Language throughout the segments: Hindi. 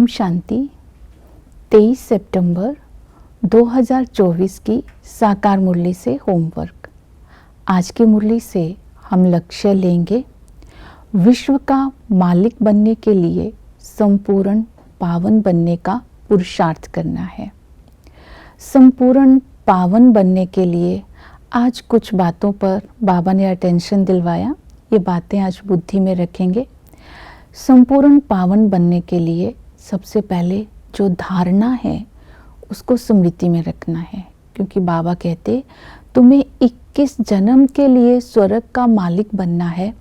शांति। 23 सितंबर 2024 की साकार मुरली से होमवर्क। आज की मुरली से हम लक्ष्य लेंगे, विश्व का मालिक बनने के लिए संपूर्ण पावन बनने का पुरुषार्थ करना है। संपूर्ण पावन बनने के लिए आज कुछ बातों पर बाबा ने अटेंशन दिलवाया। ये बातें आज बुद्धि में रखेंगे। संपूर्ण पावन बनने के लिए सबसे पहले जो धारणा है उसको स्मृति में रखना है, क्योंकि बाबा कहते तुम्हें 21 जन्म के लिए स्वर्ग का मालिक बनना है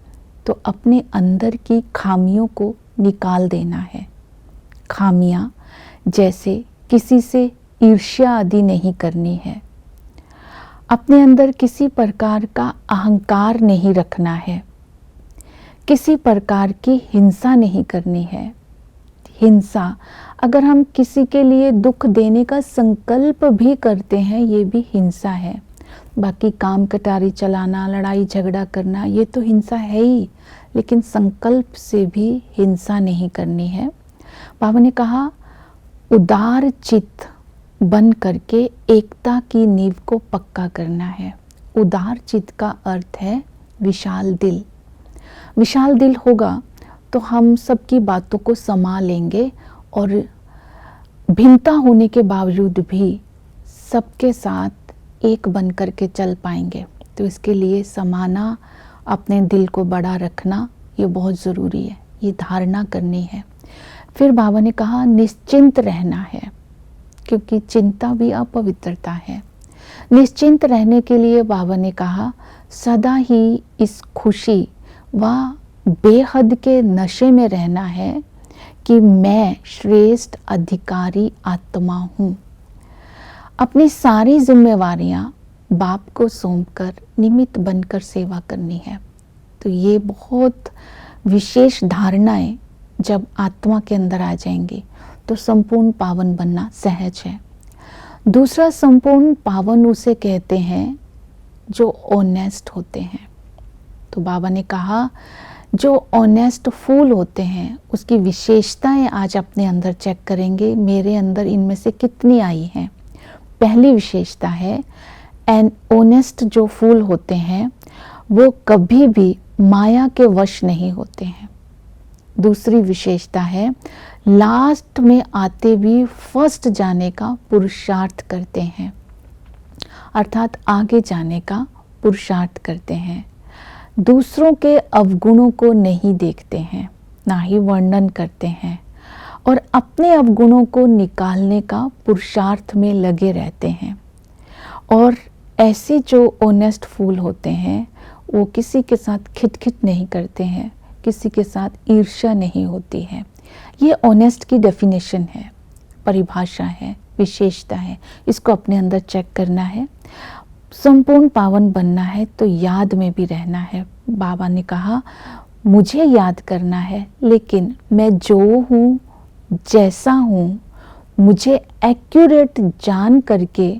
तो अपने अंदर की खामियों को निकाल देना है। खामियां जैसे किसी से ईर्ष्या आदि नहीं करनी है, अपने अंदर किसी प्रकार का अहंकार नहीं रखना है, किसी प्रकार की हिंसा नहीं करनी है। हिंसा, अगर हम किसी के लिए दुख देने का संकल्प भी करते हैं, ये भी हिंसा है। बाकी काम कटारी चलाना, लड़ाई झगड़ा करना, ये तो हिंसा है ही, लेकिन संकल्प से भी हिंसा नहीं करनी है। बाबा ने कहा उदार चित्त बन करके एकता की नींव को पक्का करना है। उदार चित्त का अर्थ है विशाल दिल। विशाल दिल होगा तो हम सबकी बातों को समा लेंगे और भिन्नता होने के बावजूद भी सबके साथ एक बन करके चल पाएंगे। तो इसके लिए समाना, अपने दिल को बड़ा रखना, ये बहुत ज़रूरी है। ये धारणा करनी है। फिर बाबा ने कहा निश्चिंत रहना है, क्योंकि चिंता भी अपवित्रता है। निश्चिंत रहने के लिए बाबा ने कहा सदा ही इस खुशी व बेहद के नशे में रहना है कि मैं श्रेष्ठ अधिकारी आत्मा हूँ। अपनी सारी जिम्मेवारियाँ बाप को सौंपकर निमित्त बनकर सेवा करनी है। तो ये बहुत विशेष धारणाएं जब आत्मा के अंदर आ जाएंगी तो संपूर्ण पावन बनना सहज है। दूसरा, संपूर्ण पावन उसे कहते हैं जो ऑनेस्ट होते हैं। तो बाबा ने कहा जो ऑनेस्ट फूल होते हैं उसकी विशेषताएं आज अपने अंदर चेक करेंगे, मेरे अंदर इनमें से कितनी आई हैं। पहली विशेषता है एन ऑनेस्ट जो फूल होते हैं वो कभी भी माया के वश नहीं होते हैं। दूसरी विशेषता है लास्ट में आते भी फर्स्ट जाने का पुरुषार्थ करते हैं, अर्थात आगे जाने का पुरुषार्थ करते हैं। दूसरों के अवगुणों को नहीं देखते हैं, ना ही वर्णन करते हैं, और अपने अवगुणों को निकालने का पुरुषार्थ में लगे रहते हैं। और ऐसे जो ऑनेस्ट फूल होते हैं वो किसी के साथ खिटखिट नहीं करते हैं, किसी के साथ ईर्ष्या नहीं होती है। ये ऑनेस्ट की डेफिनेशन है, परिभाषा है, विशेषता है। इसको अपने अंदर चेक करना है। संपूर्ण पावन बनना है तो याद में भी रहना है। बाबा ने कहा मुझे याद करना है, लेकिन मैं जो हूँ, जैसा हूँ, मुझे एक्यूरेट जान करके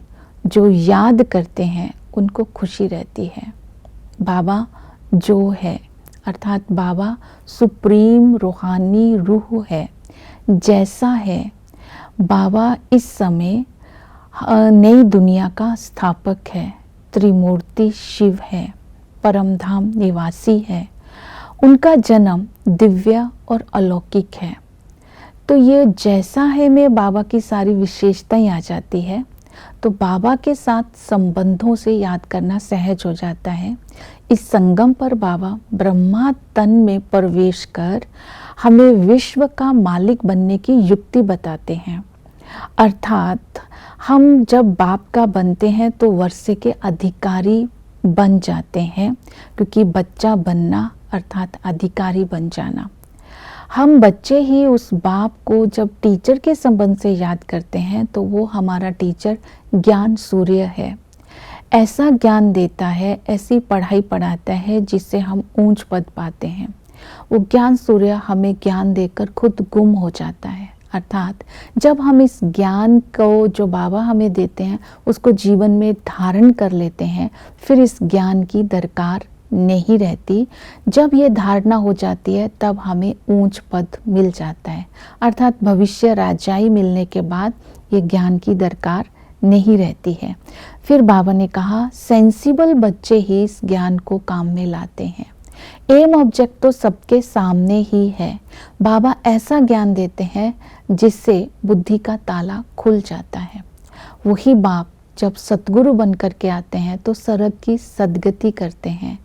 जो याद करते हैं उनको खुशी रहती है। बाबा जो है, अर्थात बाबा सुप्रीम रूहानी रूह है, जैसा है। बाबा इस समय नई दुनिया का स्थापक है, त्रिमूर्ति शिव है, परमधाम निवासी है। उनका जन्म दिव्य और अलौकिक है। तो ये जैसा है में बाबा की सारी विशेषताएं आ जाती है। तो बाबा के साथ संबंधों से याद करना सहज हो जाता है। इस संगम पर बाबा ब्रह्मा तन में प्रवेश कर हमें विश्व का मालिक बनने की युक्ति बताते हैं। अर्थात हम जब बाप का बनते हैं तो वर्षे के अधिकारी बन जाते हैं, क्योंकि बच्चा बनना अर्थात अधिकारी बन जाना। हम बच्चे ही उस बाप को जब टीचर के संबंध से याद करते हैं तो वो हमारा टीचर ज्ञान सूर्य है। ऐसा ज्ञान देता है, ऐसी पढ़ाई पढ़ाता है जिससे हम ऊंच पद पाते हैं। वो ज्ञान सूर्य हमें ज्ञान देकर खुद गुम हो जाता है। अर्थात जब हम इस ज्ञान को जो बाबा हमें देते हैं उसको जीवन में धारण कर लेते हैं, फिर इस ज्ञान की दरकार नहीं रहती। जब ये धारणा हो जाती है तब हमें ऊंच पद मिल जाता है, अर्थात भविष्य राजाई मिलने के बाद ये ज्ञान की दरकार नहीं रहती है। फिर बाबा ने कहा सेंसिबल बच्चे ही इस ज्ञान को काम में लाते हैं। एम ऑब्जेक्ट तो सबके सामने ही है। बाबा ऐसा ज्ञान देते हैं जिससे बुद्धि का ताला खुल जाता है। वही बाप जब सतगुरु बन कर के आते हैं तो सरग की सदगति करते हैं,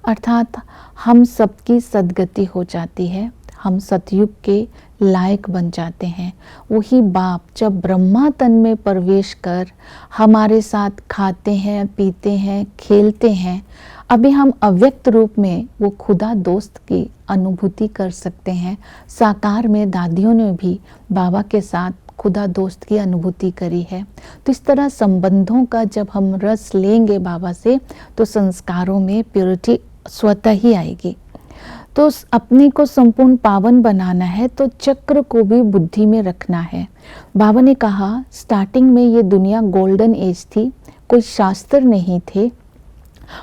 अर्थात हम सबकी सदगति हो जाती है, हम सतयुग के लायक बन जाते हैं। वही बाप जब ब्रह्मा तन में प्रवेश कर हमारे साथ खाते हैं, पीते हैं, खेलते हैं, अभी हम अव्यक्त रूप में वो खुदा दोस्त की अनुभूति कर सकते हैं। साकार में दादियों ने भी बाबा के साथ खुदा दोस्त की अनुभूति करी है। तो इस तरह संबंधों का जब हम रस लेंगे बाबा से तो संस्कारों में प्योरिटी स्वतः ही आएगी। तो अपने को संपूर्ण पावन बनाना है तो चक्र को भी बुद्धि में रखना है। बाबा ने कहा स्टार्टिंग में ये दुनिया गोल्डन एज थी, कोई शास्त्र नहीं थे,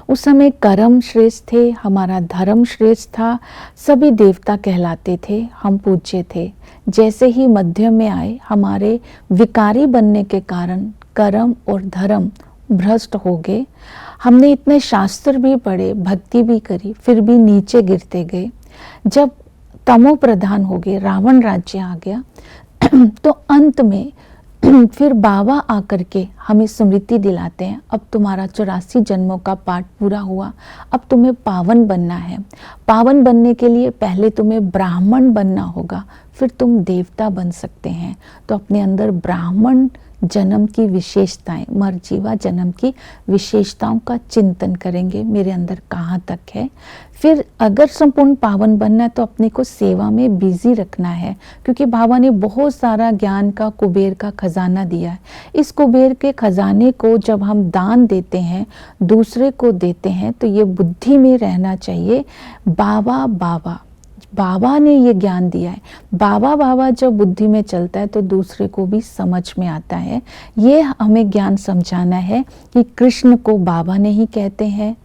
उस समय कर्म श्रेष्ठ थे, हमारा धर्म श्रेष्ठ था, सभी देवता कहलाते थे, हम पूज्य थे। जैसे ही मध्य में आए हमारे विकारी बनने के कारण कर्म और धर्म भ्रष्ट हो गए। हमने इतने शास्त्र भी पढ़े, भक्ति भी करी, फिर भी नीचे गिरते गए। जब तमो प्रधान हो गए, रावण राज्य आ गया तो अंत में फिर बाबा आकर के हमें स्मृति दिलाते हैं, अब तुम्हारा 84 जन्मों का पाठ पूरा हुआ, अब तुम्हें पावन बनना है। पावन बनने के लिए पहले तुम्हें ब्राह्मण बनना होगा, फिर तुम देवता बन सकते हैं। तो अपने अंदर ब्राह्मण जन्म की विशेषताएं, मरजीवा जन्म की विशेषताओं का चिंतन करेंगे, मेरे अंदर कहाँ तक है। फिर अगर संपूर्ण पावन बनना है तो अपने को सेवा में बिजी रखना है, क्योंकि बाबा ने बहुत सारा ज्ञान का कुबेर का खजाना दिया है। इस कुबेर के खजाने को जब हम दान देते हैं, दूसरे को देते हैं, तो ये बुद्धि में रहना चाहिए बाबा बाबा, बाबा ने ये ज्ञान दिया है। बाबा बाबा जब बुद्धि में चलता है तो दूसरे को भी समझ में आता है। ये हमें ज्ञान समझाना है कि कृष्ण को बाबा नहीं कहते हैं,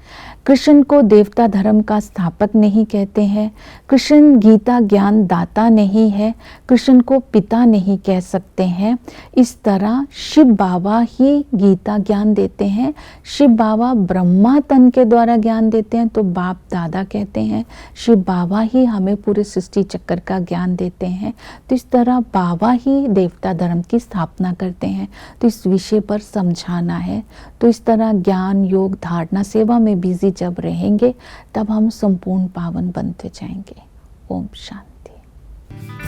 कृष्ण को देवता धर्म का स्थापक नहीं कहते हैं, कृष्ण गीता ज्ञान दाता नहीं है, कृष्ण को पिता नहीं कह सकते हैं। इस तरह शिव बाबा ही गीता ज्ञान देते हैं। शिव बाबा ब्रह्मा तन के द्वारा ज्ञान देते हैं तो बाप दादा कहते हैं। शिव बाबा ही हमें पूरे सृष्टि चक्र का ज्ञान देते हैं। तो इस तरह बाबा ही देवता धर्म की स्थापना करते हैं। तो इस विषय पर समझाना है। तो इस तरह ज्ञान योग धारणा सेवा में बिजी जब रहेंगे तब हम संपूर्ण पावन बनते जाएंगे। ओम शांति।